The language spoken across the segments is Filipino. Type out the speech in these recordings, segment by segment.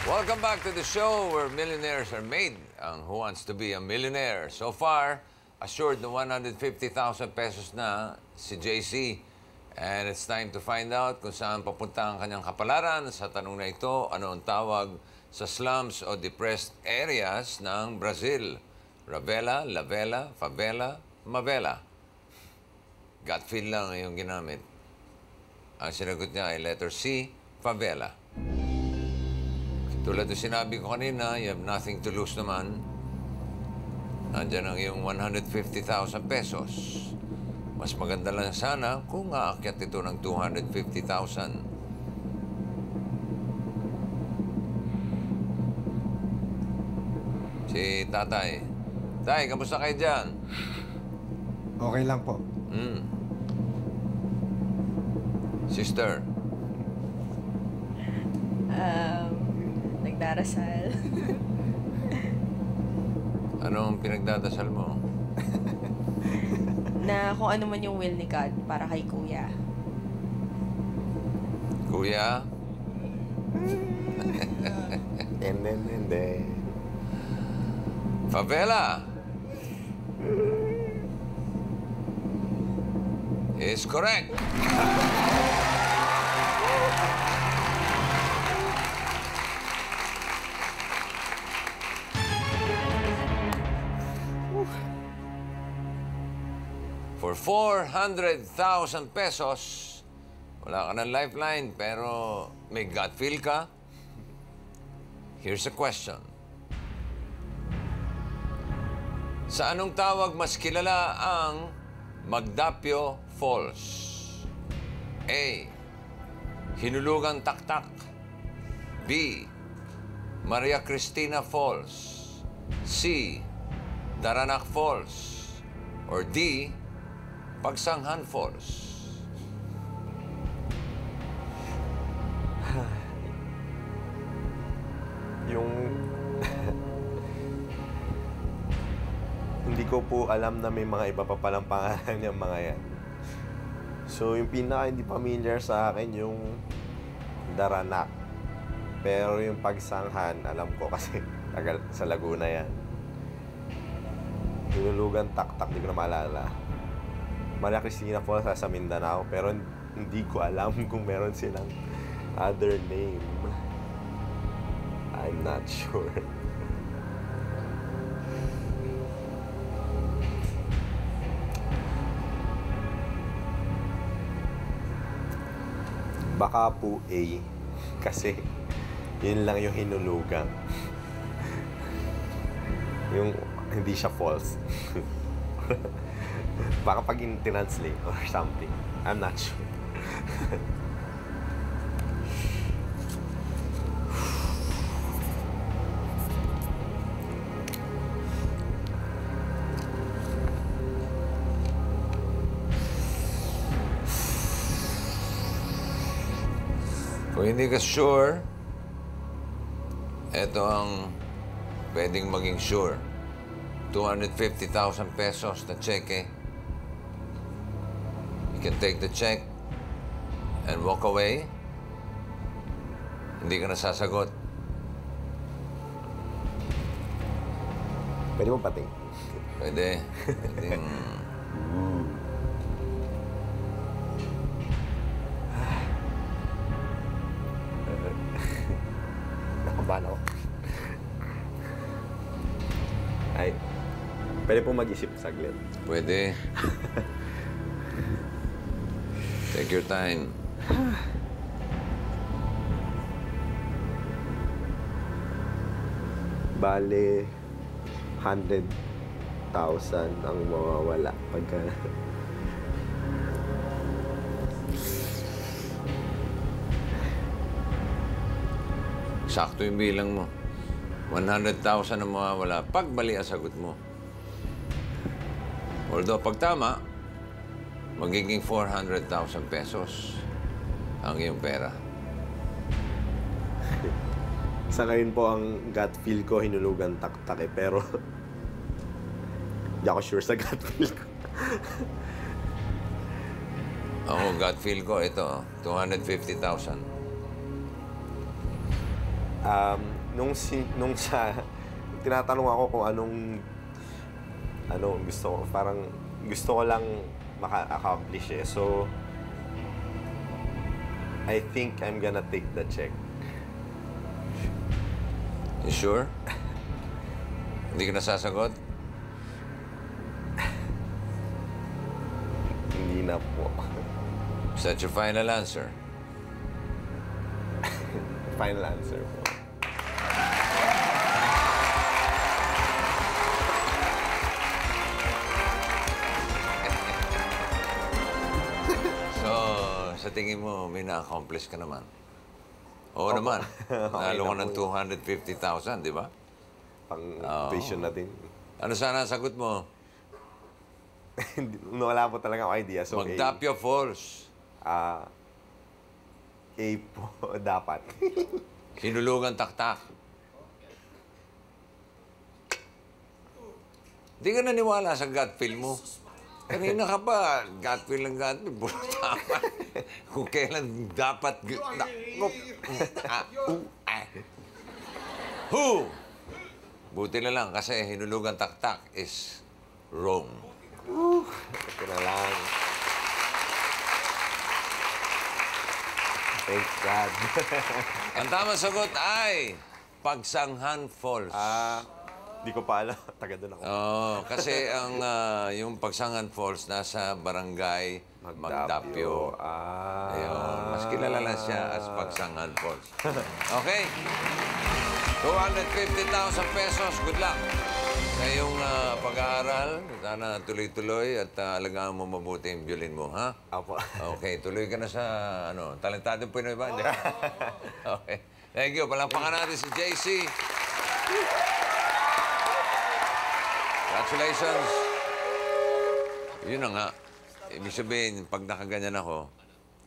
Welcome back to the show where millionaires are made. Ang Who Wants to be a Millionaire? So far, assured na 150,000 pesos na si JC. And it's time to find out kung saan papunta ang kanyang kapalaran. Sa tanong na ito, ano ang tawag sa slums o depressed areas ng Brazil? Ravela, Lavela, Favela, Mavela. Gut feel lang yung ginamit. Ang sinagot niya ay letter C, Favela. Tulad ng sinabi ko kanina, you have nothing to lose naman. Nandiyan ang iyong 150,000 pesos. Mas maganda lang sana kung aakyat ito ng 250,000. Si Tatay. Tay, kamusta kayo dyan? Okay lang po. Sister. Nagdarasal. Anong pinagdadasal mo? Na kung ano man yung will ni God para kay Kuya. Kuya? And then. Favela is correct. For 400,000 pesos, wala ka ng lifeline, pero may gut feel ka. Here's a question. Sa anong tawag mas kilala ang Magdapio Falls? A. Hinulugang Taktak. B. Maria Cristina Falls. C. Daranac Falls. Or D. Pagsanghan Falls. Yung... Hindi ko po alam na may mga iba pa palang pangalan yung mga yan. So, yung pinaka hindi familiar sa akin, yung Daranac. Pero yung Pagsanghan, alam ko kasi tagal sa Laguna yan. Hinulugan Taktak, di ko na maalala. Maria Cristina po sa Mindanao, pero hindi ko alam kung meron silang other name. I'm not sure. Baka po A, kasi yun lang yung hinulugan. Yung hindi siya false. Baka pag in-translate or something. I'm not sure. Kung hindi ka sure, ito ang pwedeng maging sure. 250,000 pesos na cheque. You can take the check and walk away. Hindi ka nasasagot. Pwede mo pati. Pwede. Pwedeng... Nakabahan ako. Ay, pwede po mag-isip saglit. Pwede. Take your time. Bale, 100,000 ang mawawala pagka... Sakto yung bilang mo. 100,000 ang mawawala pag mali ang sagot mo. Although pag tama, magiging 400,000 pesos ang iyong pera. Sa ngayon po, ang gut feel ko, hinulugan Taktak eh. Pero, hindi ako sure sa gut feel ko. Ako, gut feel ko, ito, 250,000. Nung sa tinatanong ako kung ano gusto ko, parang gusto ko lang maka-accomplish eh. So, I think I'm gonna take the check. You sure? Hindi ka nasasagot? Hindi na po. Is that your final answer? Final answer po. So, sa tingin mo, may na-accomplish ka naman? Oo naman. Okay Nalo ka na ng po 250,000, di ba? Pang tuition na din. Ano sana ang sagot mo? Wala po talaga akong idea. So, Magdapio Falls. A po dapat. Hinulugan taktak. Di ka naniwala sa gut feel mo. Kanina ka pa, gut feel ng gut feel. Puro tama. Kung kailan dapat... Who? Buti na lang kasi hinulugan taktak is wrong. Ito na lang. Thank God. Ang tamang sagot ay Pagsanghan Falls. Di ko pa alam. Taga doon ako. Kasi ang yung Pagsanghan Falls nasa barangay Magdapio. Ayun. Mas kilala lang siya as Pagsanghan Falls. Okay. 250,000 pesos. Good luck sa iyong pag-aaral. Sana tuloy-tuloy at alagaan mo mabuti yung violin mo, ha? Apo. Okay, tuloy ka na sa talentadong Pinoy ba? Okay. Thank you. Palampakan natin si JC. Congratulations. Yun na nga. Ibig sabihin, pag nakaganyan ako,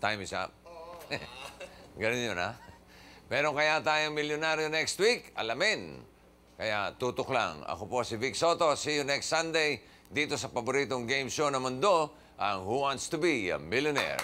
time is up. Ganun yun, ha? Meron kaya tayong milyonaryo next week? Alamin. Kaya tutok lang. Ako po si Vic Soto. See you next Sunday dito sa paboritong game show ng mundo, ang Who Wants to Be a Millionaire.